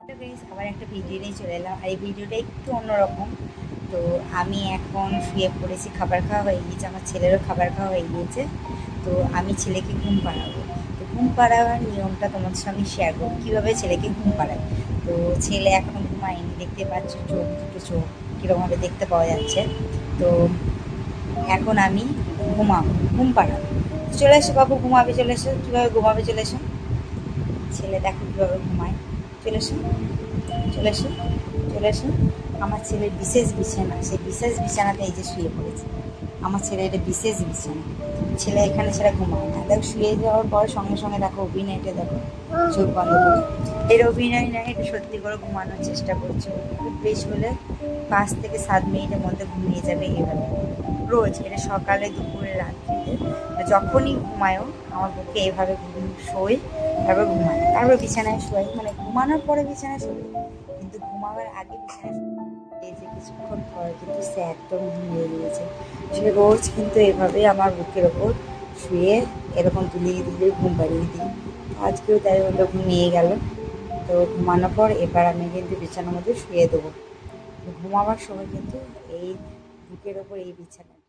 তো গাইস আবার একটা ভিডিও নিয়ে চলে এলাম, আর এই ভিডিওটা একটু অন্যরকম। তো আমি এখন শুয়ে পড়েছি, খাবার খাওয়া হয়ে গিয়েছে, আমার ছেলেরও খাবার খাওয়া হয়ে গিয়েছে। তো আমি ছেলেকে ঘুম পাড়াবো। তো ঘুম পাড়াবার নিয়মটা তোমাদের সঙ্গে শেয়ার করবো, কীভাবে ছেলেকে ঘুম পাড়ায়। তো ছেলে এখনও ঘুমায়নি, দেখতে পাচ্ছ চোখ দুটো চোখ কীরকমভাবে দেখতে পাওয়া যাচ্ছে। তো এখন আমি ঘুমাবো, ঘুম পাড়াবো। চলে এসো বাবু, ঘুমাবে, চলে এসো, কীভাবে ঘুমাবে, চলে এসো। ছেলে দেখো কীভাবে ঘুমায়, চলে এসো, চলে এসো, চলে এসো। আমার ছেলের বিশেষ বিছানা, সেই বিশেষ বিছানাতে এই যে শুয়ে পড়েছে। আমার ছেলে এটা বিশেষ বিছানা, ছেলে এখানে ছেড়ে ঘুমায় না। দেখো শুয়ে যাওয়ার পর সঙ্গে সঙ্গে দেখো অভিনয়টা দেখো, চোখ বন্ধ করে। এর অভিনয় না, এটা সত্যি করে ঘুমানোর চেষ্টা করছে। খুব বেশি হলে 5 থেকে 7 মিনিটের মধ্যে ঘুমিয়ে যাবে এভাবে। রোজ এটা সকালে, দুপুরে, রাত্রিতে যখনই ঘুমায়ও আমার পক্ষে এভাবে শোয়, তারপর ঘুমায়, তারপর বিছানায় শোয়, মানে ঘুমানোর পরে বিছানায় শোবে, কিন্তু ঘুমাবার আগে বিছানায় এই যে কিছুক্ষণ পর কিন্তু সে একদম ঘুমিয়ে গিয়েছে। সে রোজ কিন্তু এভাবে আমার বুকের ওপর শুয়ে এরকম দুলিয়ে দুলিয়ে ঘুম পাড়িয়ে দিই। আজকেও তাই হলো, ঘুমিয়ে গেল। তো ঘুমানোর পর এবার আমি কিন্তু বিছানার মধ্যে শুয়ে দেবো। ঘুমাবার সময় কিন্তু এই বুকের ওপর এই বিছানা